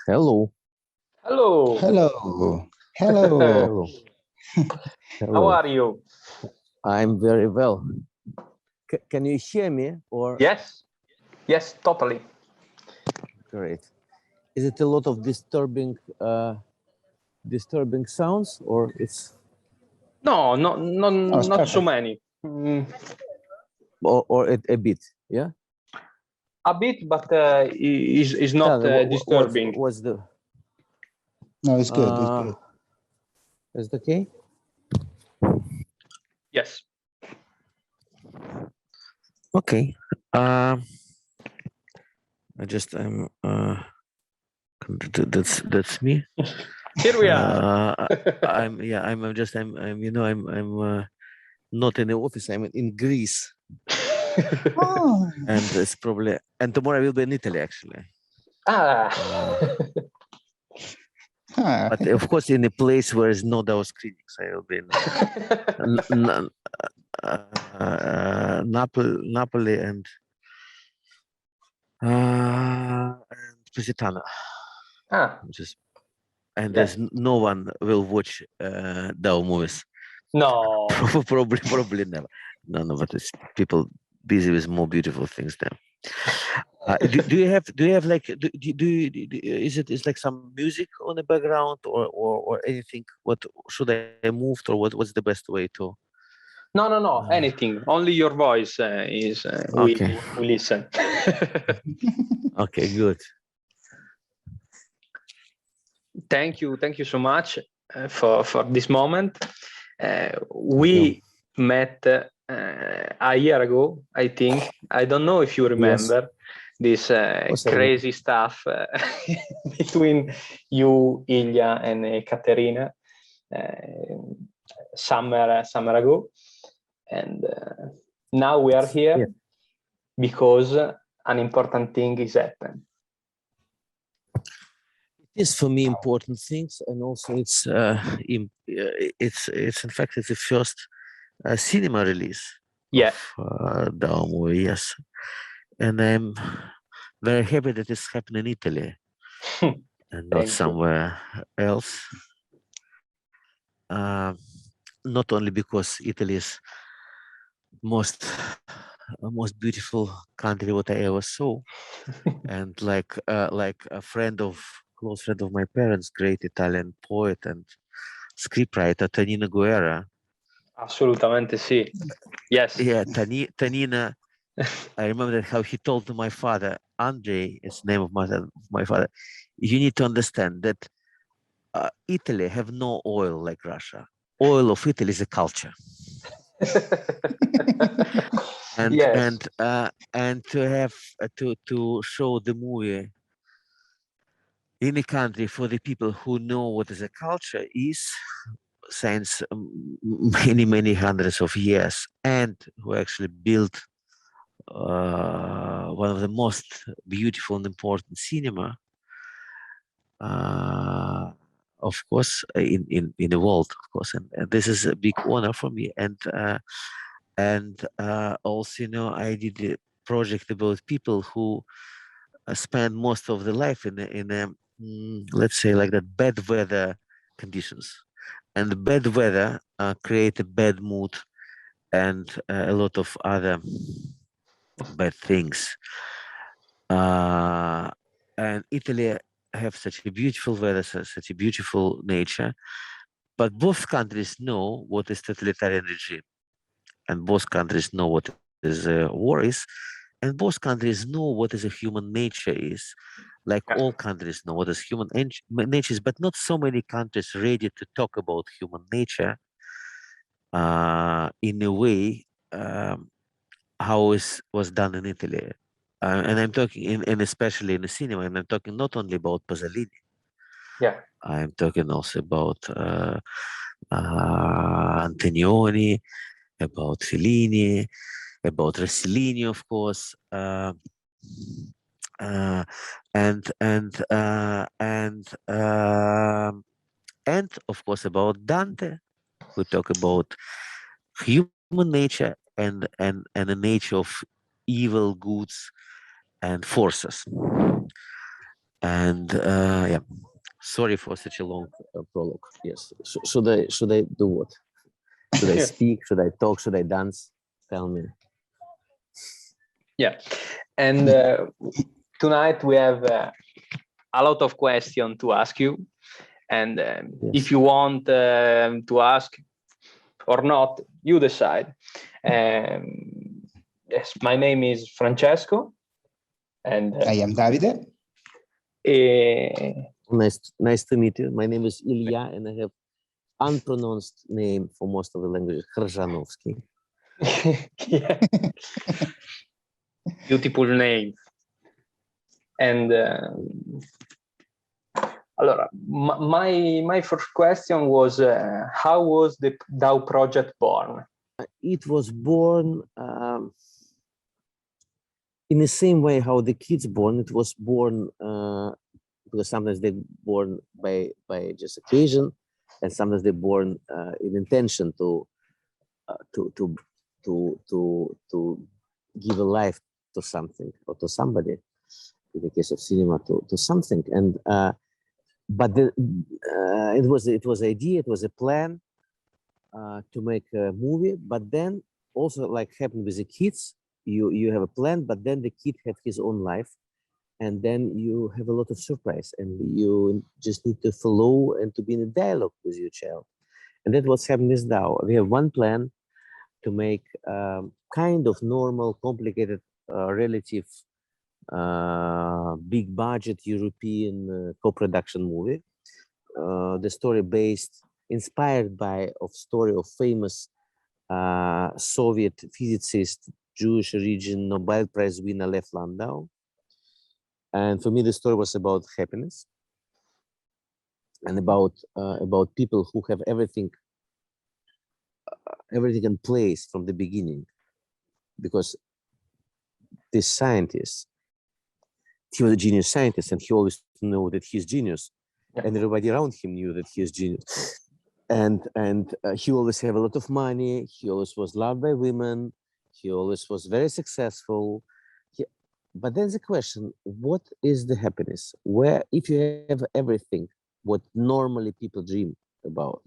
Hello. Hello. Hello. Hello. Hello. How Hello. are you? I'm very well. Can you hear me? Or Yes. Yes, totally. great. Is it a lot of disturbing sounds, or it's No, not so perfect. many. or a bit? Yeah. A bit, but is not disturbing. What's the? No, it's good. It's good. Is it okay? Yes. Okay. That's me. Here we are. I'm not in the office. I'm in Greece, Oh. and it's probably tomorrow I will be in Italy actually. But of course, in a place where there's no DAO screenings, I will be in Napoli and Positano. There's no one will watch DAO movies. No. Probably never. No, but it's people busy with more beautiful things there. Do you have like is it like some music on the background or anything? What should I move or what's the best way to? No. Anything. Only your voice is okay. we listen. Okay, good. Thank you so much for this moment. We met a year ago, I think. I don't know if you remember this crazy stuff between you, Ilya, and Katerina summer ago, and now we are here because an important thing is happened. It is for me important things, and also it's in fact it's the first cinema release of DAO movie, yes, and I'm very happy that it's happened in Italy and not somewhere else. Not only because Italy is most beautiful country what I ever saw, and like a close friend of my parents, great Italian poet and scriptwriter Tanina Guerra. Assolutamente sì. Yes. Yeah, Tanina. I remember that how he told to my father, Andre, is the name of my father. You need to understand that Italy have no oil like Russia. Oil of Italy is a culture. And to have to show the movie in a country for the people who know what is a culture is since many hundreds of years, and who actually built one of the most beautiful and important cinema, of course, in the world, of course, and this is a big honor for me. And also, I did a project about people who spend most of their life in let's say like that bad weather conditions, and the bad weather create a bad mood and a lot of other bad things. And Italy have such a beautiful weather, such a beautiful nature, but both countries know what is totalitarian regime, and both countries know what is war is, and both countries know what is a human nature is. Like all countries know what is human nature is, but not so many countries ready to talk about human nature in a way how it was done in Italy. And I'm talking, and especially in the cinema, and I'm talking not only about Pasolini. Yeah. I'm talking also about Antonioni, about Fellini, about Rossellini, of course, and of course about Dante. We talk about human nature and the nature of evil, goods, and forces. And yeah, sorry for such a long prologue. Yes, should I do what? Should I speak? Should I talk? Should I dance? Tell me. Yeah, and tonight we have a lot of questions to ask you, and if you want to ask or not, you decide. Yes, my name is Francesco, and I am Davide. Nice to meet you. My name is ILYA, and I have unpronounced name for most of the languages, KHRZHANOVSKIY. Yeah. Beautiful name. And allora, my first question was, how was the DAU project born? It was born in the same way how the kids born. It was born because sometimes they're born by just occasion, and sometimes they're born in intention to give a life to something or to somebody. In the case of cinema, to something, and but it was idea, it was a plan to make a movie. But then also, like happened with the kids, you have a plan, but then the kid have his own life, and then you have a lot of surprise, and you just need to follow and to be in a dialogue with your child. And that's what's happening with DAU. We have one plan to make kind of normal, complicated, relative, big budget European co-production movie. The story inspired by story of famous Soviet physicist, Jewish origin, Nobel Prize winner Lev Landau. And for me, the story was about happiness and about people who have everything in place from the beginning. Because this scientist, he was a genius scientist, and he always knew that he's genius, and everybody around him knew that he's genius. And he always had a lot of money. He always was loved by women. He always was very successful. But then the question: what is the happiness? Where, if you have everything, what normally people dream about?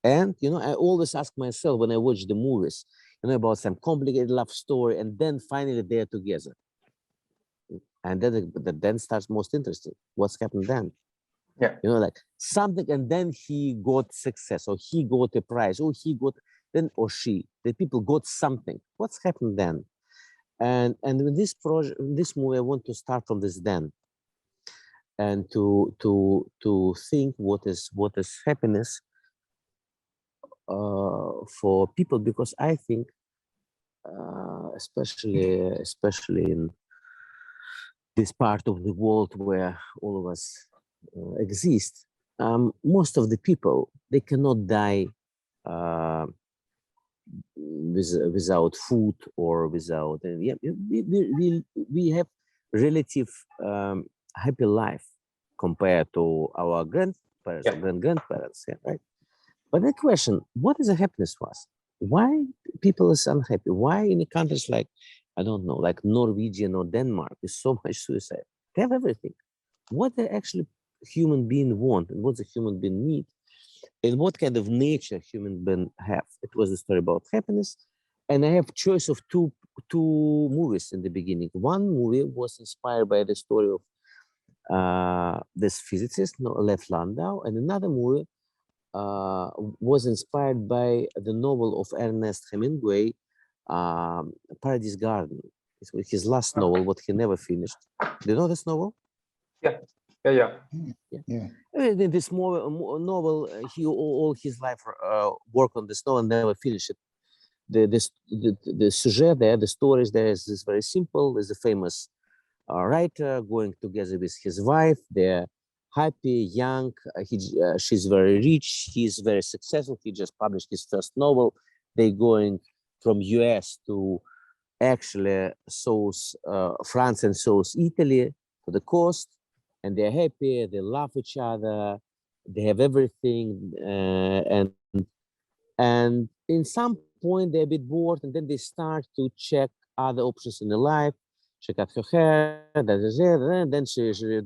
And I always ask myself when I watch the movies, about some complicated love story, and then finally they're together. And then starts most interesting. What's happened then? Yeah. Like something, and then he got success, or he got a prize, or he got then, or she, the people got something. What's happened then? And with this project, this movie, I want to start from this then, and to think what is happiness for people, because I think, especially in this part of the world where all of us exist, most of the people, they cannot die without food or without. We have relative happy life compared to our grandparents or grandparents, right? But the question: what is the happiness for us? Why people is unhappy? Why in countries like, I don't know, like Norwegian or Denmark, is so much suicide? They have everything. What they actually human being want, and what the human being need, and what kind of nature human being have. It was a story about happiness, and I have choice of two movies in the beginning. One movie was inspired by the story of this physicist, Lev Landau, and another movie was inspired by the novel of Ernest Hemingway, Paradise Garden. It's his last novel, what he never finished. Do you know this novel? Yeah. In this novel, he all his life worked on this novel and never finished it. The sujet there, the stories there is very simple. There's a famous writer going together with his wife. They're happy, young. She's very rich. He's very successful. He just published his first novel. They're going from US to actually South France and South Italy to the coast, and they're happy. They love each other. They have everything, and in some point they're a bit bored, and then they start to check other options in their life. She cut her hair, then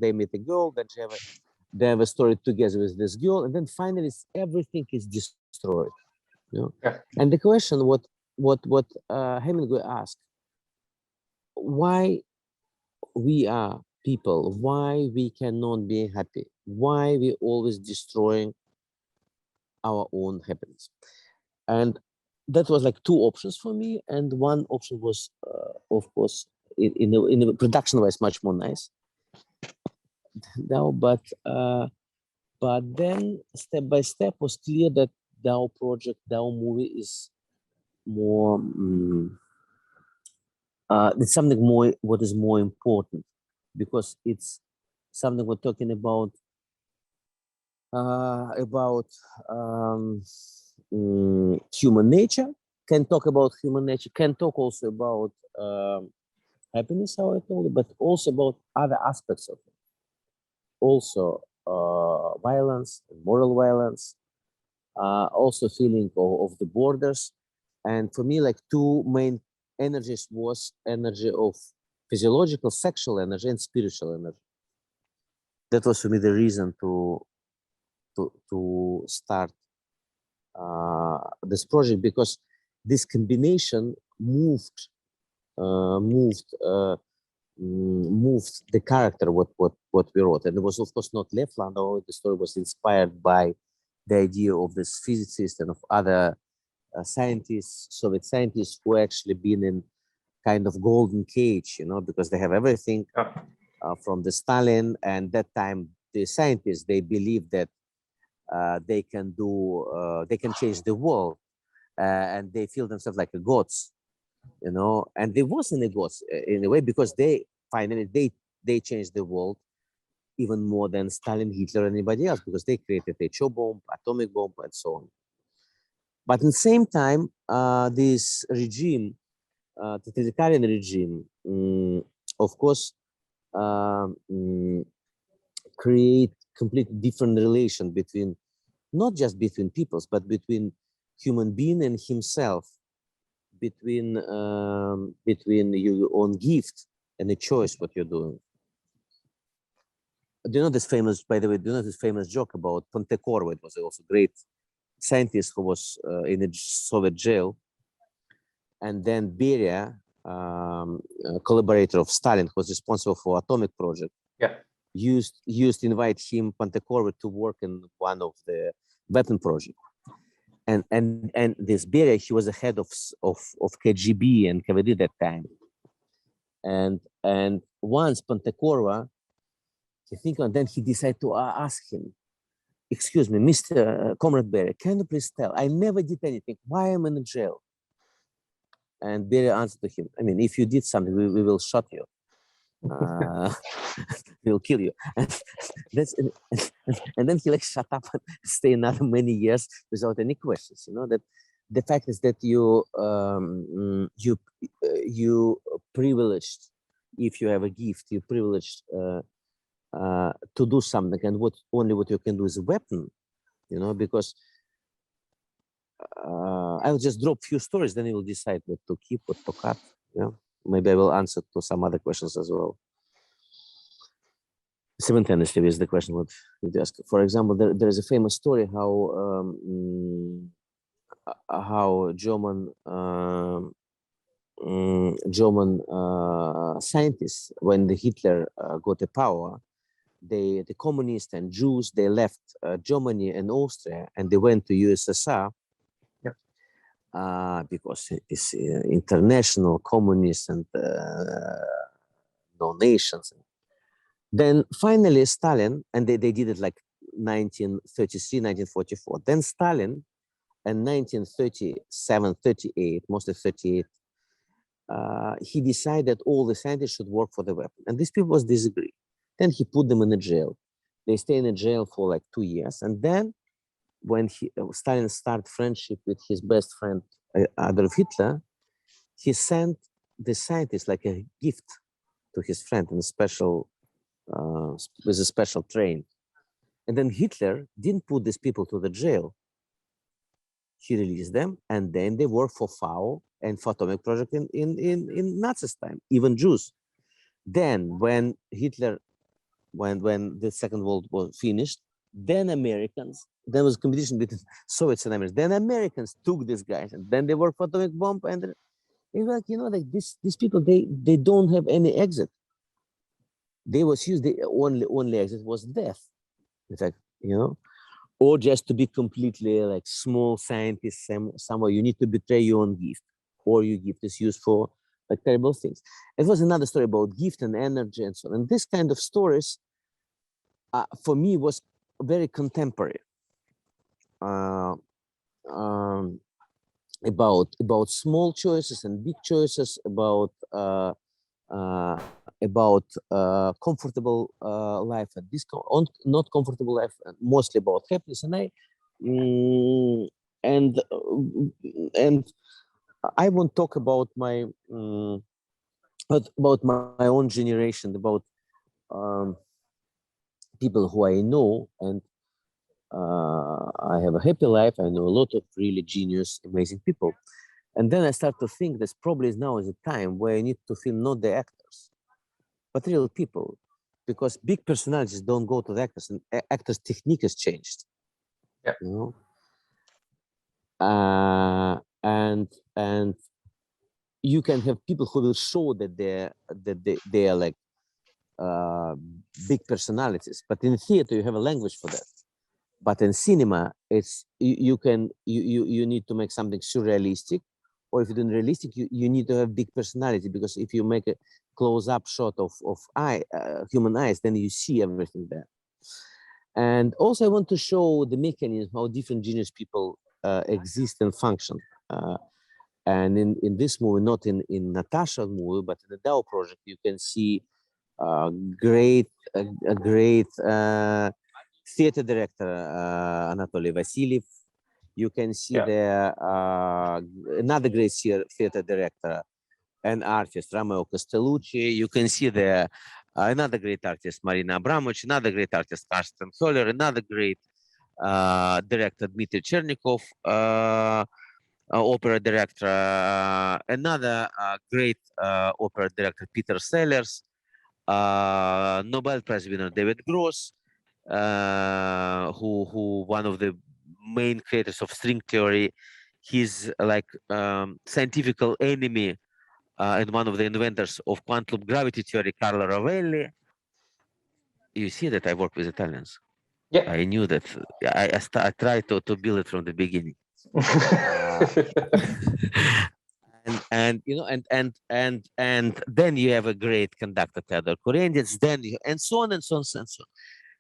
they meet a girl, then they have a story together with this girl, and then finally everything is destroyed. You know? Yeah. And the question what Hemingway asked, why we are people, why we cannot be happy, why we always destroying our own happiness. And that was like two options for me, and one option was of course in the production wise much more nice now, but then step by step was clear that DAO project, DAO movie is more it's something more, what is more important, because it's something we're talking about human nature, can talk about human nature, can talk also about happiness, how I told you, but also about other aspects of it. Also violence, moral violence, also feeling of the borders. And for me, like two main energies was energy of physiological, sexual energy and spiritual energy. That was for me the reason to start this project, because this combination moved the character what we wrote. And it was of course not left land. The story was inspired by the idea of this physicist and of other scientists, Soviet scientists, who actually been in kind of golden cage, you know, because they have everything from the Stalin, and that time the scientists, they believe that they can change the world, and they feel themselves like a gods, you know, and they wasn't a gods in a way, because they finally they changed the world even more than Stalin, Hitler, and anybody else, because they created a Cho bomb, atomic bomb, and so on. But at the same time, this regime, totalitarian regime, of course, create completely different relation between, not just between peoples, but between human being and himself, between your own gift and the choice what you're doing. Do you know this famous, by the way, do you know this famous joke about Pontecorvo? It was also a great scientist who was in a Soviet jail, and then Beria, a collaborator of Stalin, who was responsible for atomic project, used to invite him, Pontecorvo, to work in one of the weapon project. And this Beria, he was the head of KGB and KVD that time. And once Pontecorvo, then he decided to ask him, "Excuse me, Mr. Comrade Beria, can you please tell? I never did anything. Why am I in jail?" And Beria answered to him, "I mean, if you did something, we will shoot you. We'll kill you." And then he like shut up and stay another many years without any questions. You know, that the fact is that you privileged, if you have a gift, you privileged to do something, and only what you can do is a weapon. You know, because I'll just drop few stories, then you will decide what to keep, what to cut. You know, maybe I will answer to some other questions as well. Simultaneously with the question what you ask. For example, there is a famous story how German scientists, when the Hitler got the power, the communists and Jews, they left Germany and Austria, and they went to USSR. Because it's international communists and no nations. Then finally Stalin, and they did it like 1933, 1944. Then Stalin in 1937, 38, mostly 38, he decided all the scientists should work for the weapon. And these people disagree. Then he put them in a jail. They stay in a jail for like 2 years. And then when Stalin started friendship with his best friend Adolf Hitler, he sent the scientist like a gift to his friend in a special, with a special train. And then Hitler didn't put these people to the jail. He released them, and then they worked for FAO and for atomic project in Nazis time, even Jews. Then when Hitler, when the Second World War finished, then Americans, there was competition between Soviets and Americans. Then Americans took these guys, and then they worked for atomic bomb, and it's like, you know, like these people, they don't have any exit. They was used, the only exit was death. In fact, you know, or just to be completely like small scientists somewhere, you need to betray your own gift, or your gift is used for like terrible things. It was another story about gift and energy and so on. And this kind of stories, for me, was very contemporary. About small choices and big choices, about comfortable life and not comfortable life, mostly about happiness. And I won't talk about my own generation, about people who I know, and I have a happy life. I know a lot of really genius, amazing people. And then I start to think this probably now is a time where I need to film not the actors, but real people, because big personalities don't go to the actors, and actors' technique has changed. Yeah. You know, and you can have people who will show that they are like big personalities, but in theater you have a language for that. But in cinema, it's you need to make something surrealistic, or if you do realistic, you need to have big personality, because if you make a close-up shot of human eyes, then you see everything there. And also I want to show the mechanism, how different genius people exist and function. And in this movie, not in Natasha's movie, but in the DAU project, you can see a great theater director, Anatoly Vasilyev. You can see there another great theater director and artist, Romeo Castellucci. You can see there another great artist, Marina Abramovich, another great artist, Karsten Holler, another great director, Dmitry Chernikov, opera director, another great opera director, Peter Sellers, Nobel Prize winner, David Gross, who one of the main creators of string theory. He's like scientific enemy and one of the inventors of quantum gravity theory, Carlo Rovelli. You see that I work with Italians. Yeah. I knew that. I tried to build it from the beginning. And you know, and then you have a great conductor, Theodore Kurendits, then and so on and so on and so on.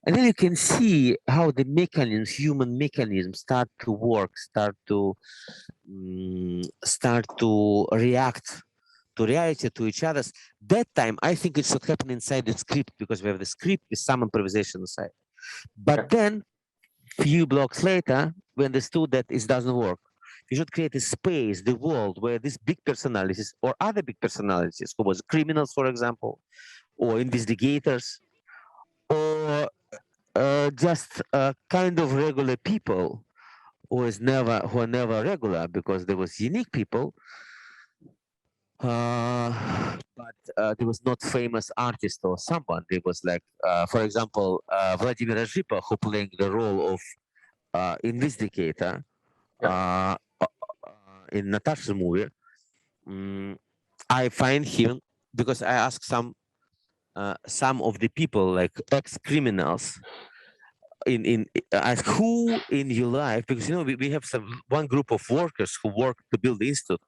And then you can see how the mechanisms, human mechanisms, start to work, start to react to reality, to each other's. That time, I think it should happen inside the script, because we have the script with some improvisation inside. But then, few blocks later, we understood that it doesn't work. You should create a space, the world, where these big personalities or other big personalities, who was criminals, for example, or investigators, or just kind of regular people who are never regular, because there was unique people, but there was not famous artist or someone. There was like, for example, Vladimir Azhipa, who playing the role of investigator in Natasha's movie. I find him because I asked some of the people, like ex-criminals, ask who in your life, because you know we have one group of workers who work to build the institute,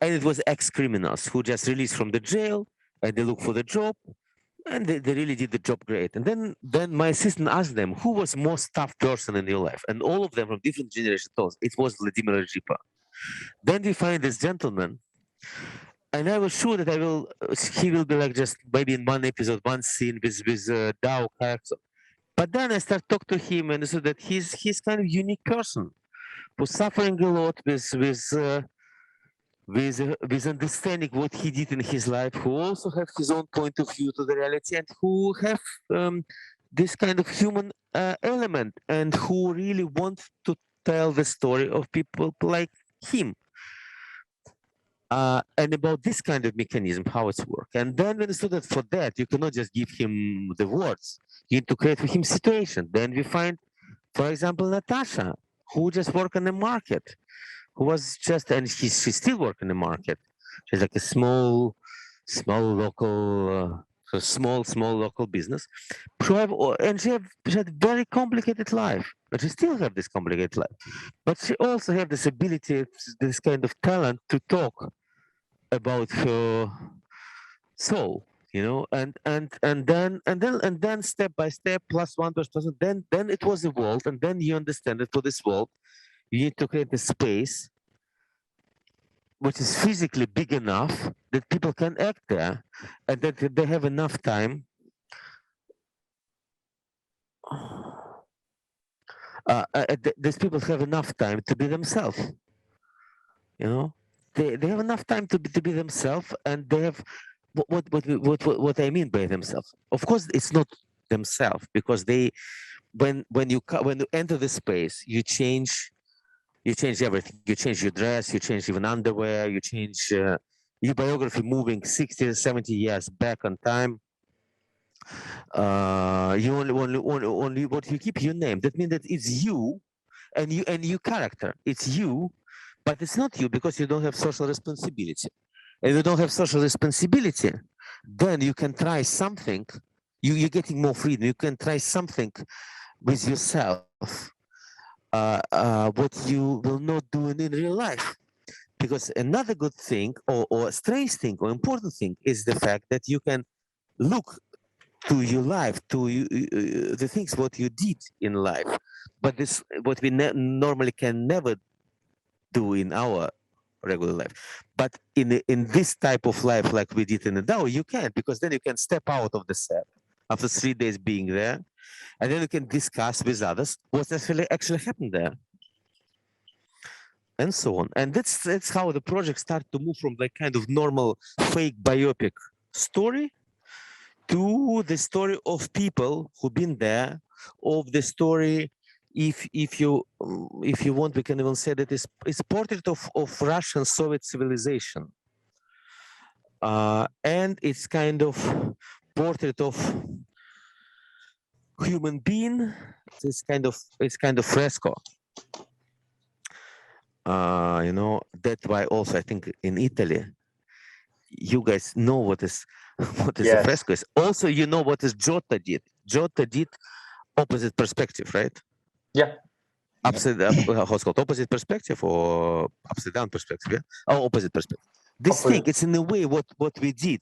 and it was ex-criminals who just released from the jail, and they look for the job, and they really did the job great. And then my assistant asked them, who was most tough person in your life, and all of them from different generations told it was Vladimir Azhipa. Then we find this gentleman, and I was sure that he will be like just maybe in one episode, one scene with DAU character. But then I start talk to him, and so that he's kind of unique person who's suffering a lot with understanding what he did in his life, who also have his own point of view to the reality, and who have this kind of human element, and who really want to tell the story of people like him. and about this kind of mechanism, how it's work. And then when so that for that, you cannot just give him the words. You need to create for him situation. Then we find, for example, Natasha, who just work on the market, who was just, and she still work in the market. She's like a small local, small local business. And she had very complicated life, but she still have this complicated life. But she also have this ability, this kind of talent to talk about her soul, you know, and then step by step, plus one person, then it was a world, and then you understand that for this world, you need to create a space which is physically big enough that people can act there, and that they have enough time. These people have enough time to be themselves. You know, they have enough time to be themselves, and they have what I mean by themselves. Of course, it's not themselves, because they when you enter the space, you change everything. You change your dress, you change even underwear, you change your biography moving 60 70 years back on time. You only what you keep your name. That means that it's you and your character. It's you, but it's not you, because you don't have social responsibility. And if you don't have social responsibility, then you can try something. You're getting more freedom. You can try something with yourself, what you will not do in real life. Because another good thing, or strange thing, or important thing, is the fact that you can look to your life, to the things what you did in life. But this, what we normally can never do in our regular life. But in this type of life, like we did in the DAO, you can, because then you can step out of the set after 3 days being there, and then you can discuss with others what's actually happened there, and so on. And that's how the project started to move from like kind of normal fake biopic story to the story of people who've been there, of the story. If you want, we can even say that it's portrait of Russian Soviet civilization, and it's kind of portrait of human being. It's kind of fresco. You know, that's why also I think in Italy, you guys know what is Yes. a fresco is. Also, you know what is Giotto did. Giotto did opposite perspective, right? Yeah. Upside down, how's called opposite perspective or upside down perspective? Yeah, oh, opposite perspective. This thing, it's in a way what we did.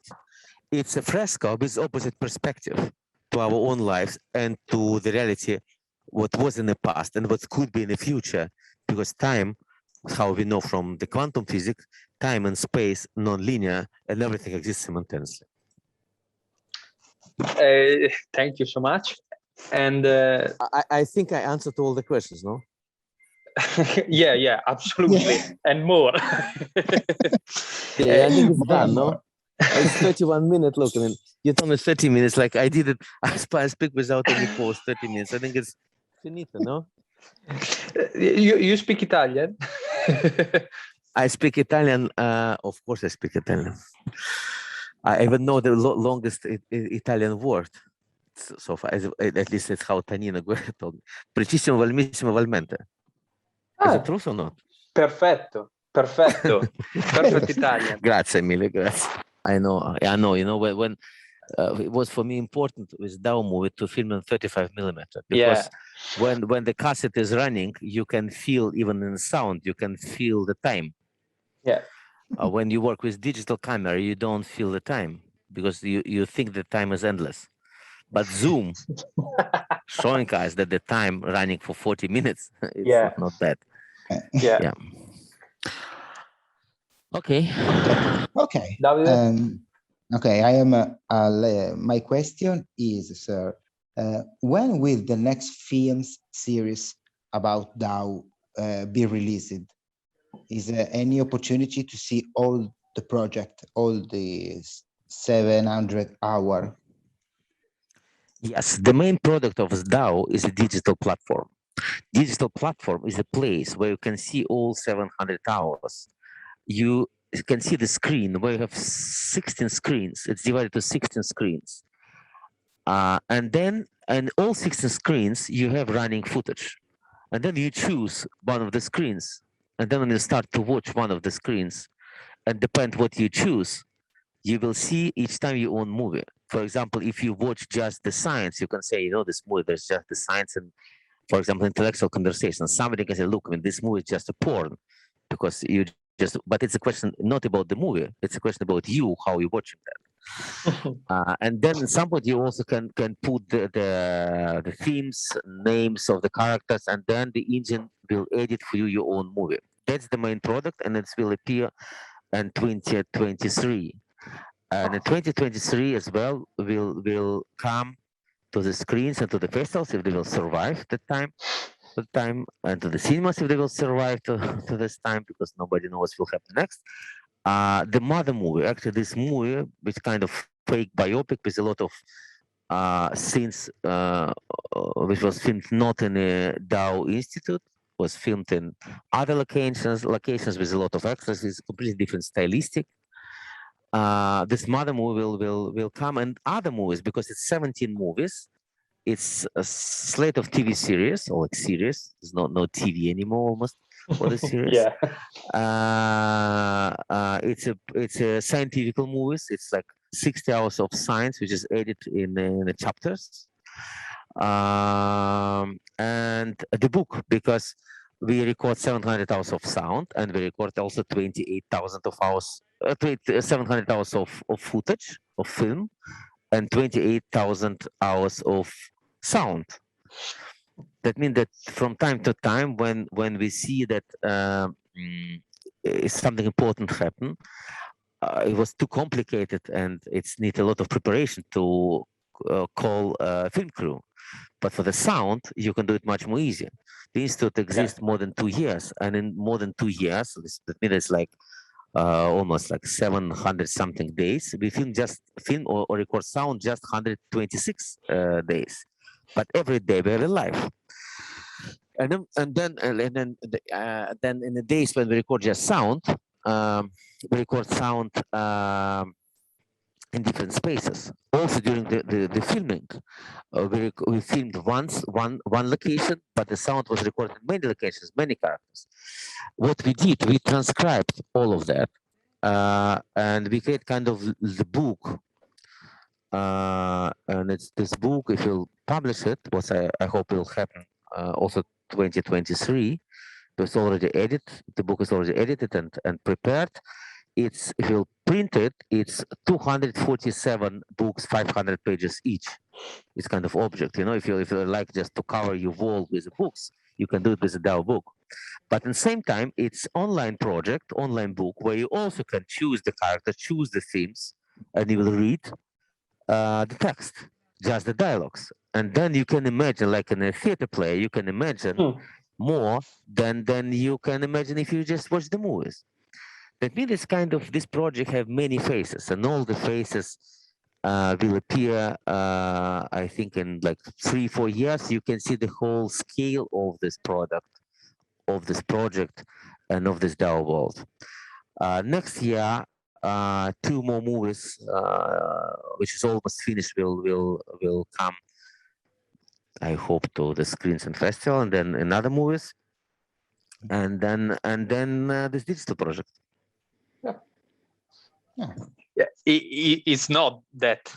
It's a fresco with opposite perspective to our own lives and to the reality, what was in the past and what could be in the future. Because time, how we know from the quantum physics, time and space non-linear, and everything exists simultaneously. Thank you so much. And I think I answered all the questions, no? yeah, absolutely, and more. Yeah, I think it's done, no? It's 31 minutes. Look, I mean, you told me 30 minutes. Like I did it. I speak without any pause. 30 minutes. I think it's finito, no? You speak Italian? I speak Italian. Of course, I speak Italian. I even know the longest Italian word so far. At least that's how Tanina Guerra told me. Precissimo, valmissimo, valmente. Is it true or not? Perfetto. Perfect Italian. Grazie mille, grazie. I know. You know, when it was for me important with DAO movie to film in 35mm, because when the cassette is running, you can feel, even in sound, you can feel the time. Yeah. When you work with digital camera, you don't feel the time, because you think the time is endless. But Zoom showing us that the time running for 40 minutes, it's not bad. Yeah. Okay. Davide? Okay, I am. My question is, sir, when will the next films series about DAO be released? Is there any opportunity to see all the project, all the 700 hour? Yes, the main product of DAO is a digital platform. Digital platform is a place where you can see all 700 hours. You you can see the screen where you have 16 screens. It's divided to 16 screens. And then, and all 16 screens, you have running footage. And then you choose one of the screens. And then when you start to watch one of the screens, and depend what you choose, you will see each time your own movie. For example, if you watch just the science, you can say, you know, this movie, there's just the science and, for example, intellectual conversation. Somebody can say, look, I mean, this movie is just a porn, because you just, but it's a question not about the movie, it's a question about you, how you're watching that. And then somebody you also can put the themes, names of the characters, and then the engine will edit for you your own movie. That's the main product, and it will appear in 2023. And in 2023 as well, will come to the screens and to the festivals if they will survive the time, and to the cinemas if they will survive to this time, because nobody knows what will happen next. The mother movie, actually this movie, which kind of fake biopic with a lot of scenes, which was filmed not in a DAU Institute, was filmed in other locations with a lot of extras. It's completely different stylistic. This mother movie will come, and other movies, because it's 17 movies. It's a slate of TV series, or like series. There's no TV anymore almost for the series. Yeah. It's a scientific movies. It's like 60 hours of science, which is edited in the chapters. And the book, because we record 700 hours of sound, and we record also 28,000 of hours, 700 hours of footage of film, and 28,000 hours of sound. That means that from time to time, when we see that something important happen, it was too complicated and it's need a lot of preparation to call a film crew. But for the sound, you can do it much more easier. The institute exists more than 2 years, and in more than 2 years, that means it's like almost like 700 something days. We film or record sound just 126 days, but every day we're alive. And then in the days when we record just sound, we record sound in different spaces. Also during the filming, we filmed one location, but the sound was recorded in many locations, many characters. What we did, we transcribed all of that, and we create kind of the book. And it's this book, if you'll publish it, what I hope will happen also 2023. It's already edited. The book is already edited and prepared. It's, if you'll print it, it's 247 books, 500 pages each. It's kind of object, you know. If you like just to cover your wall with the books, you can do it with a DAO book. But at the same time, it's online project, online book, where you also can choose the character, choose the themes, and you will read the text, just the dialogues. And then you can imagine, like in a theater play, you can imagine more than you can imagine if you just watch the movies. That means it's kind of, this project have many faces, and all the faces will appear, I think in like 3-4 years, you can see the whole scale of this product, of this project, and of this DAO world. Next year, 2 more movies, which is almost finished, will come, I hope, to the screens and festival, and then in other movies, and then this digital project. Yeah, it's not that.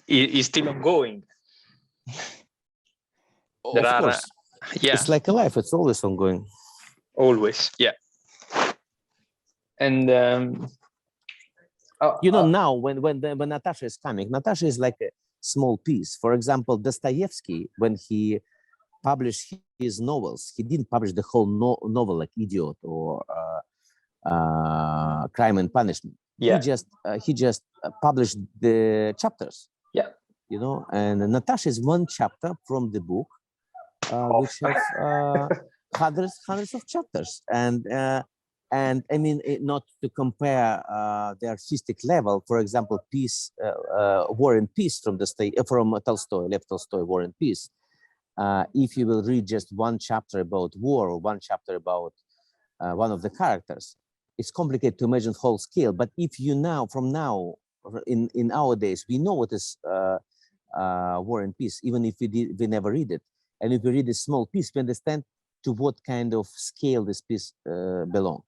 It's still ongoing. Of course. It's like a life. It's always ongoing. Always, yeah. And you know, now when Natasha is coming, Natasha is like a small piece. For example, Dostoevsky, when he published his novels, he didn't publish the whole novel like Idiot or Crime and Punishment. Yeah. He just published the chapters. Yeah. You know, and Natasha is one chapter from the book, which have hundreds of chapters, and I mean, not to compare the artistic level. For example, Peace, War and Peace from Tolstoy, Lev Tolstoy, War and Peace. If you will read just one chapter about war or one chapter about one of the characters, it's complicated to imagine whole scale. But if you now, from now, in our days, we know what is War and Peace, even if we never read it. And if we read a small piece, we understand to what kind of scale this piece belongs.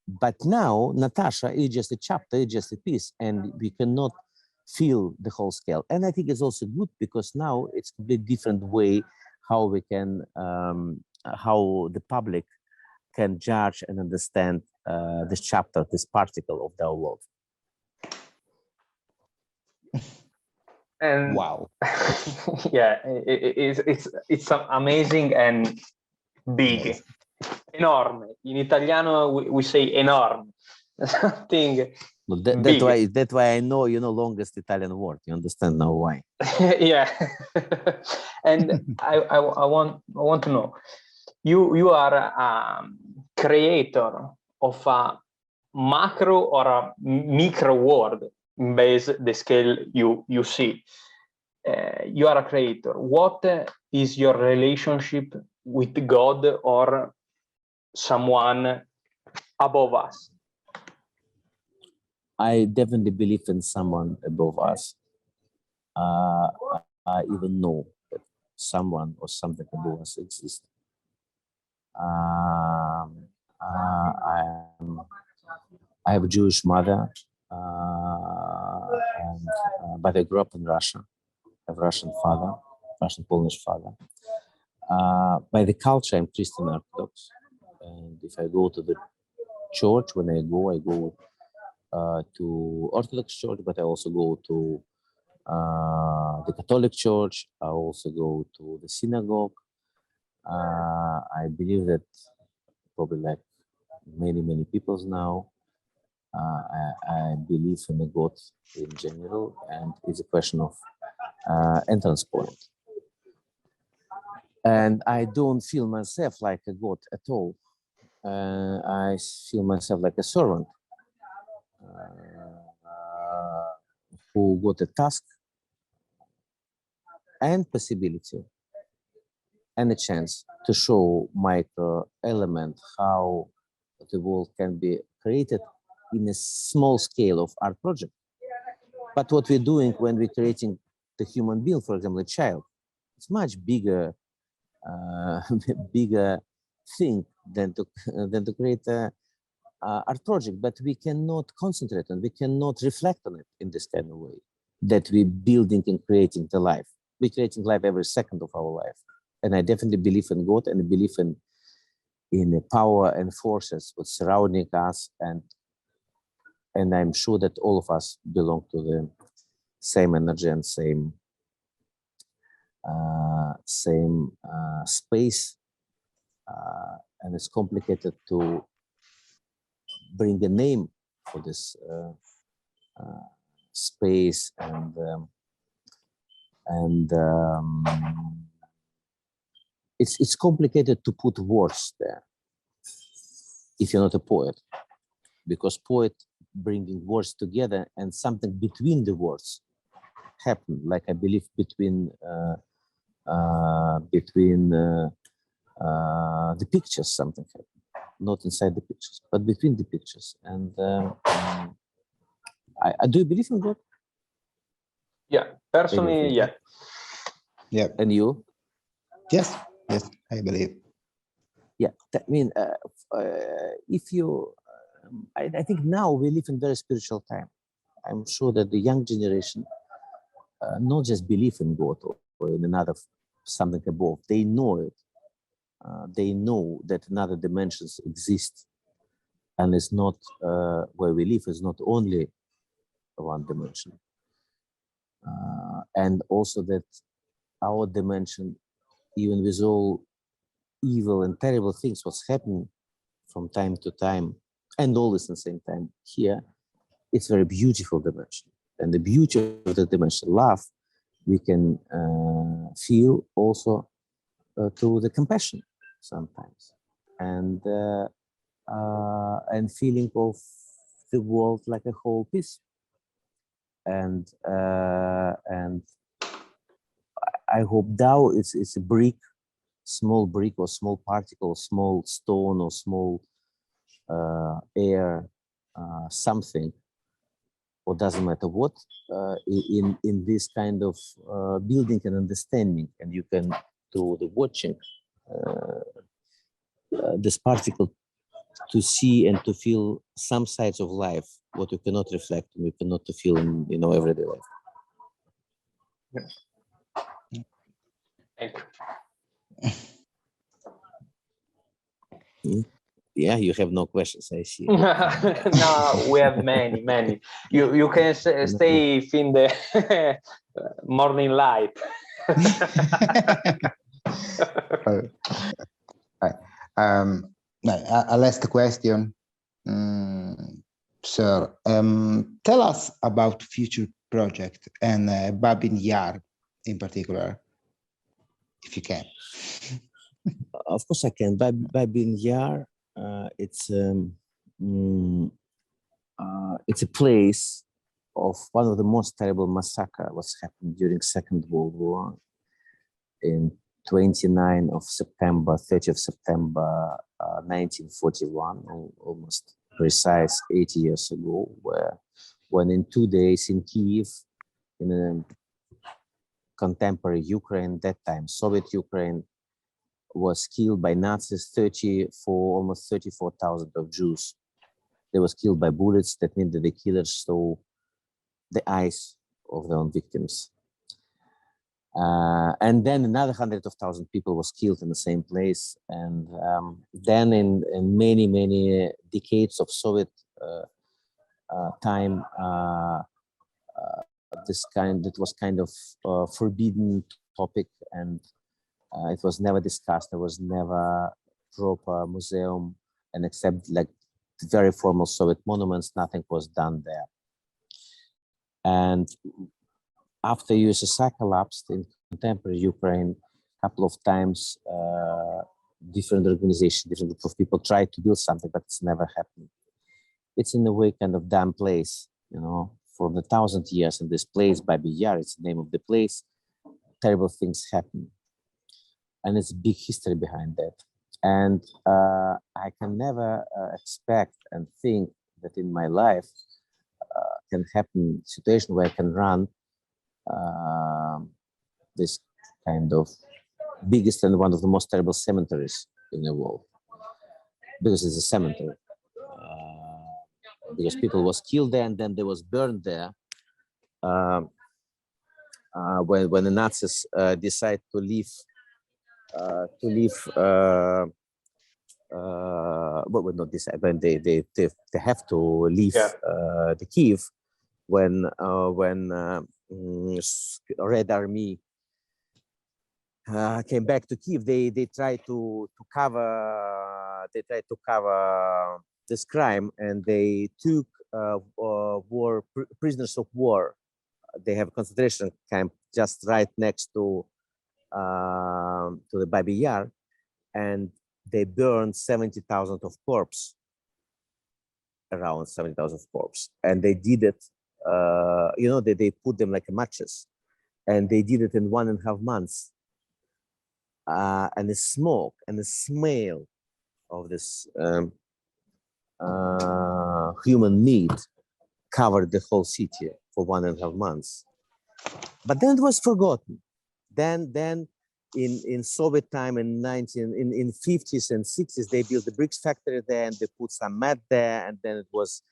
But now, Natasha is just a chapter, it's just a piece, and we cannot feel the whole scale. And I think it's also good because now it's a completely different way how we can, how the public can judge and understand this chapter, this particle of our world. And wow. yeah, it's amazing and big. Yes. Enorme. In Italiano we say enorme. Something Well, big. that's why I know, longest Italian word. You understand now why? Yeah. And I want to know, you are a creator of a macro or a micro world based the scale you see. You are a creator. What is your relationship with God or someone above us? I definitely believe in someone above us. I even know that someone or something above us exists. I have a Jewish mother, but I grew up in Russia. I have a Russian father, Russian Polish father. By the culture, I'm Christian Orthodox, and if I go to the church, when I go to Orthodox Church, but I also go to the Catholic Church. I also go to the synagogue. I believe that probably like many peoples now, I believe in the God in general, and it's a question of entrance point. And I don't feel myself like a God at all. I feel myself like a servant who got a task and possibility and a chance to show micro element how the world can be created in a small scale of art project. But what we're doing when we're creating the human being, for example, a child, it's much bigger, bigger thing than to create a art project. But we cannot concentrate on, we cannot reflect on it in this kind of way that we're building and creating the life. We're creating life every second of our life. And I definitely believe in God and I believe in the power and forces that's surrounding us, and I'm sure that all of us belong to the same energy and same space, and it's complicated to bring a name for this space, and it's complicated to put words there if you're not a poet, because poet bringing words together and something between the words happen, like I believe between the pictures something happened, not inside the pictures but between the pictures. And I do believe in God. Yeah, personally, yeah. Yeah. And you? Yes, I believe. Yeah, I mean, if you, I think now we live in very spiritual time. I'm sure that the young generation not just believe in God or in another something above. They know it. They know that another dimensions exist, and it's not where we live is not only one dimension, and also that our dimension, even with all evil and terrible things, what's happening from time to time, and always at the same time here, it's very beautiful dimension. And the beauty of the dimension, love, we can feel also through the compassion sometimes, and feeling of the world like a whole piece. And I hope DAO is a brick, small brick or small particle, small stone or small air, something, or doesn't matter what, in this kind of building and understanding, and you can, through the watching this particle, to see and to feel some sides of life what you cannot reflect and you cannot to feel in everyday life. Thank you. Yeah, you have no questions, I see. No, we have many. You can stay in the morning light. A last question, sir. Tell us about future project and Babin Yar in particular, if you can. Of course I can. Babin Yar, it's a place of one of the most terrible massacre was happened during Second World War in 29 of September, 30th of September, 1941, almost precise 80 years ago, when in 2 days in Kiev, in a contemporary Ukraine, that time Soviet Ukraine, was killed by Nazis, almost 34,000 of Jews. They was killed by bullets. That means that the killers stole the eyes of their own victims. And then another 100,000 people was killed in the same place. And then in many decades of Soviet time, that was kind of forbidden topic, and it was never discussed. There was never proper museum, and except like very formal Soviet monuments, nothing was done there. And after USSR collapsed in contemporary Ukraine, a couple of times, different organizations, different group of people tried to build something, but it's never happened. It's in a way kind of damn place, for the 1,000 years in this place, Babi Yar, it's the name of the place, terrible things happen. And it's big history behind that. And I can never expect and think that in my life can happen situation where I can run this kind of biggest and one of the most terrible cemeteries in the world, because it's a cemetery. Because people was killed there and then they was burned there. When the Nazis decide to leave, well, not decide, when they have to leave the Kiev, when Red Army came back to Kiev, they tried to cover this crime, and they took prisoners of war. They have a concentration camp just right next to the Babi Yar, and they burned 70,000 of corpse, around 70,000 corpse, and they did it. They put them like matches, and they did it in 1.5 months. And the smoke and the smell of this human meat covered the whole city for 1.5 months. But then it was forgotten. Then in Soviet time in 50s and 60s, they built the bricks factory there, and they put some mat there, and then it was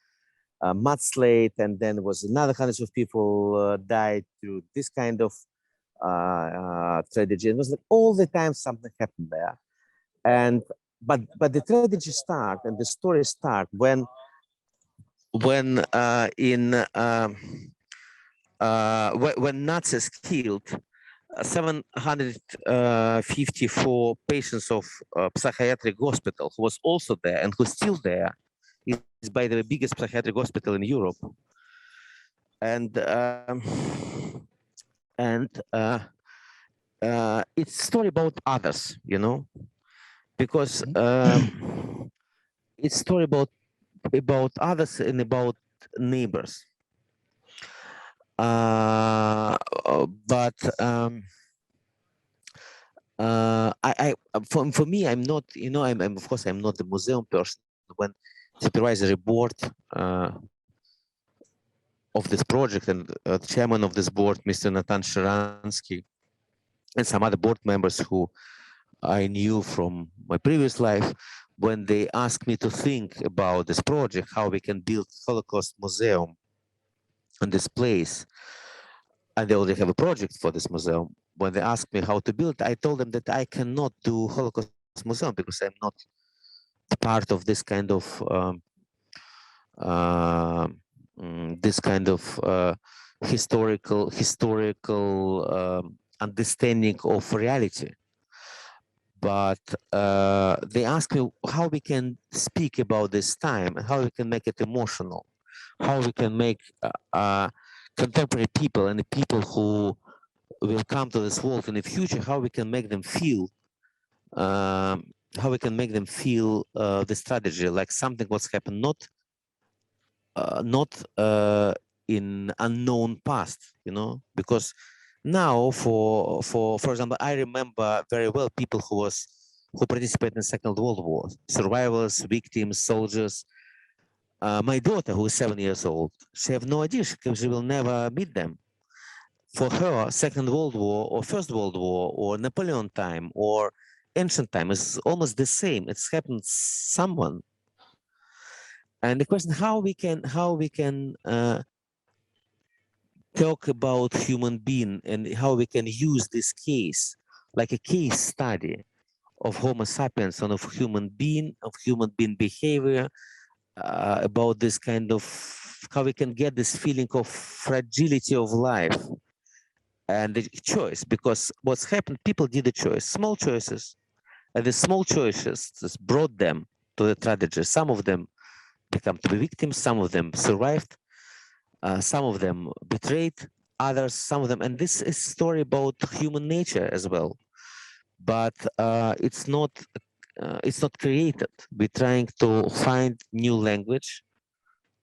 mudslide, and then it was another hundreds of people died through this kind of tragedy. It was like all the time something happened there, and but the tragedy start and the story start when Nazis killed 754 patients of psychiatric hospital, who was also there and who's still there. It's by the biggest psychiatric hospital in Europe, and it's a story about others, because it's a story about others and about neighbors. For me, I'm not, I'm of course I'm not a museum person. When supervisory board of this project, and the chairman of this board, Mr. Natan Sharansky, and some other board members who I knew from my previous life, when they asked me to think about this project, how we can build Holocaust museum in this place, and they already have a project for this museum. When they asked me how to build, I told them that I cannot do Holocaust museum because I'm not part of this kind of historical understanding of reality. But they asked me how we can speak about this time and how we can make it emotional, how we can make contemporary people and the people who will come to this world in the future, how we can make them feel the strategy like something what's happened, not in unknown past, you know, because now for example, I remember very well people who participated in Second World War, survivors, victims, soldiers. My daughter, who is 7 years old, she have no idea because she will never meet them. For her, Second World War or First World War or Napoleon time or ancient time is almost the same. It's happened someone. And the question how we can talk about human being and how we can use this case like a case study of Homo sapiens and of human being behavior, about this kind of how we can get this feeling of fragility of life and the choice, because what's happened, people did a choice, small choices, and the small choices just brought them to the tragedy. Some of them become to be victims, some of them survived, some of them betrayed others, some of them, and this is a story about human nature as well. But it's not created. We're trying to find new language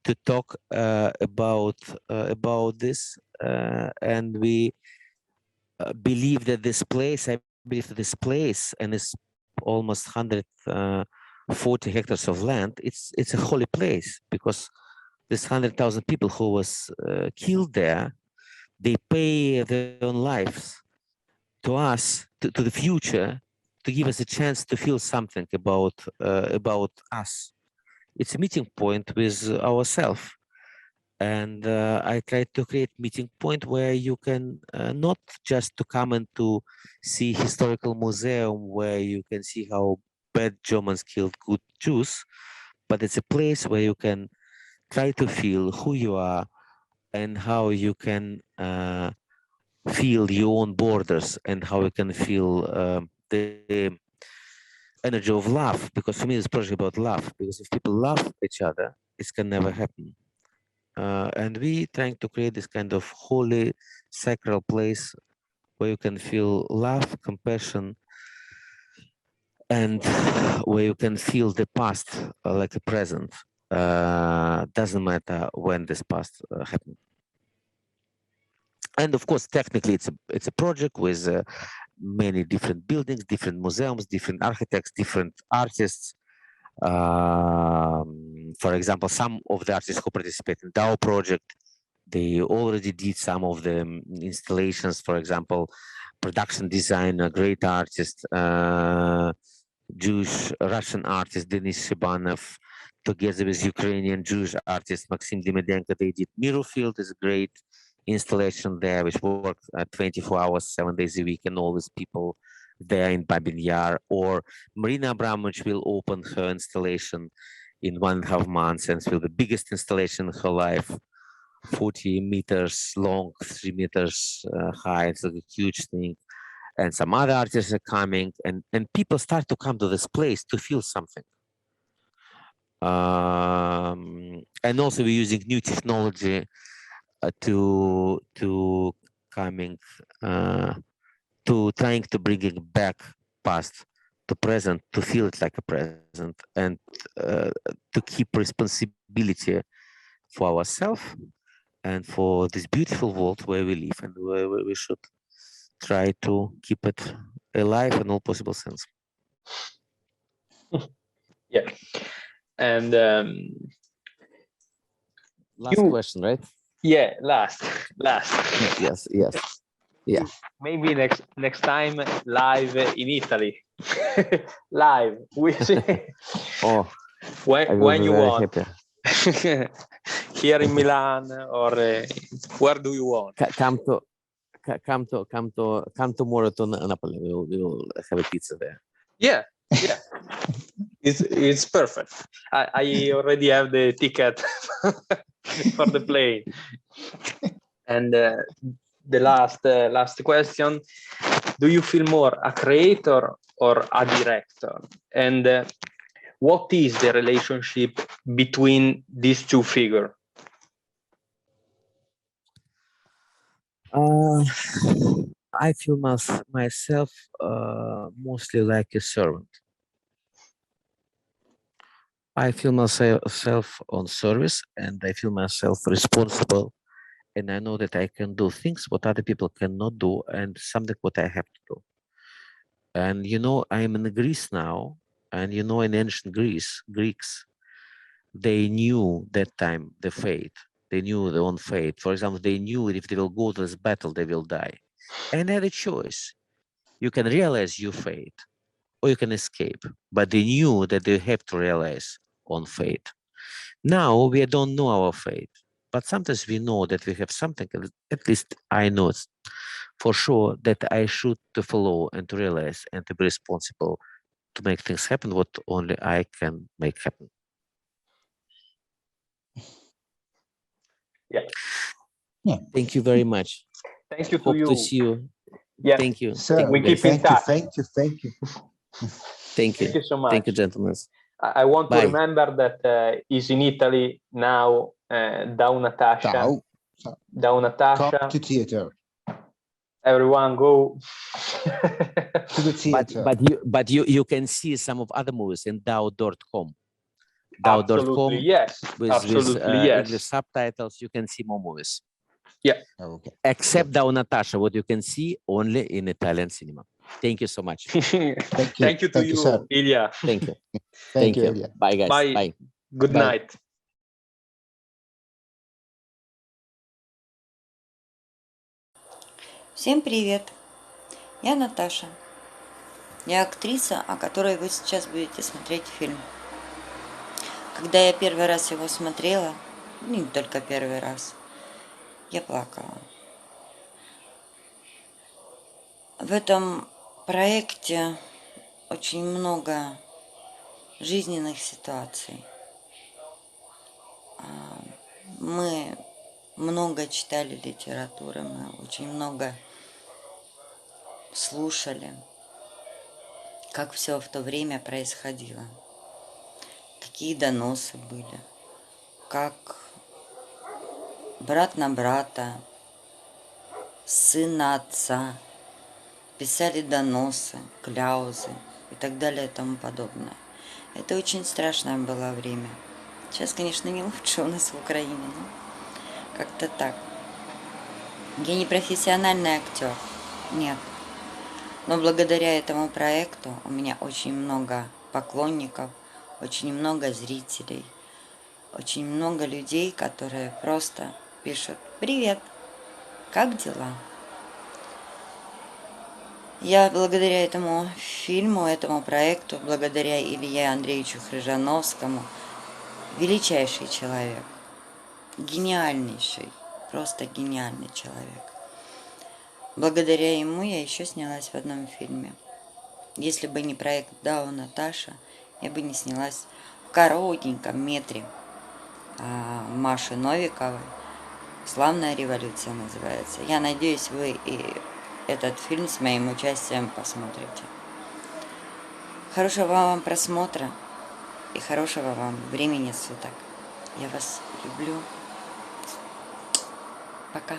to talk about this, and we believe that this place, I believe that this place, and it's almost 140 hectares of land, it's a holy place, because this 100,000 people who was killed there, they pay their own lives to us, to the future, to give us a chance to feel something about us. It's a meeting point with ourselves. And I try to create meeting point where you can not just to come and to see historical museum where you can see how bad Germans killed good Jews, but it's a place where you can try to feel who you are and how you can feel your own borders and how you can feel the energy of love. Because for me, it's project about love. Because if people love each other, it can never happen. And we trying to create this kind of holy, sacral place where you can feel love, compassion, and where you can feel the past like a present. Doesn't matter when this past happened. And of course, technically, it's a project with many different buildings, different museums, different architects, different artists. For example, some of the artists who participate in DAO project, they already did some of the installations. For example, production designer, great artist, Jewish Russian artist Denis Shibanov, together with Ukrainian Jewish artist Maxim Demedenko, they did Mirror Field, is a great installation there, which worked 24 hours, 7 days a week, and all these people there in Babin Yar. Or Marina Abramovich will open her installation in 1.5 months, and it's the biggest installation in her life, 40 meters long, 3 meters high. It's like a huge thing. And some other artists are coming, and people start to come to this place to feel something. And also we're using new technology to coming to trying to bring it back past to present, to feel it like a present, and to keep responsibility for ourselves and for this beautiful world where we live, and where we should try to keep it alive in all possible sense. Yeah. And Last question, right? yeah, last. Yes. Yeah. Maybe next time live in Italy. Live. Oh, I will when be you very want. happy. Here in Milan or where do you want? Come tomorrow to Napoli. We will have a pizza there. Yeah. It's perfect. I already have the ticket for the plane. And the last question: do you feel more a creator or a director? And what is the relationship between these two figures? I feel myself mostly like a servant. I feel myself on service, and I feel myself responsible, and I know that I can do things what other people cannot do, and something what I have to do. And I'm in Greece now, and in ancient Greeks, they knew that time the fate. They knew their own fate. For example, they knew if they will go to this battle, they will die. And they had a choice. You can realize your fate, or you can escape. But they knew that they have to realize on fate. Now we don't know our fate, but sometimes we know that we have something. At least I know for sure that I should to follow and to realize and to be responsible to make things happen what only I can make happen. Yeah. Thank you very much. Thank you to Hope you. to see you. Yeah. Thank you. Sir, We keep in touch. Thank you. Thank you. Thank you so much. Thank you, gentlemen. I want Bye. to remember that is in Italy now. DAU Natasha. Ciao. DAU Natasha. Come to theater. Everyone go To the theater. But you can see some of other movies in DAU.com. Absolutely, yes. With Yes. English subtitles, you can see more movies. Yeah. Okay. Except DAU Natasha, what you can see only in Italian cinema. Thank you so much. Thank you to Thank you, sir. Ilya. Thank you. Thank you, Ilya. Bye, guys. Bye. Bye. Good Bye. night. Всем привет! Я Наташа. Я актриса, о которой вы сейчас будете смотреть фильм. Когда я первый раз его смотрела, не только первый раз, я плакала. В этом проекте очень много жизненных ситуаций. Мы много читали литературы, мы очень много слушали, как все в то время происходило, какие доносы были, как брат на брата, сын на отца писали доносы, кляузы и так далее и тому подобное. Это очень страшное было время. Сейчас, конечно, не лучше у нас в Украине, но как-то так. Я не профессиональный актер, нет. Но благодаря этому проекту у меня очень много поклонников, очень много зрителей, очень много людей, которые просто пишут: «Привет, как дела?» Я благодаря этому фильму, этому проекту, благодаря Илье Андреевичу Хржановскому, величайший человек, гениальнейший, просто гениальный человек. Благодаря ему я еще снялась в одном фильме. Если бы не проект DAU Наташа, я бы не снялась в коротеньком метре Маши Новиковой. «Славная революция» называется. Я надеюсь, вы и этот фильм с моим участием посмотрите. Хорошего вам просмотра и хорошего вам времени суток. Я вас люблю. Пока.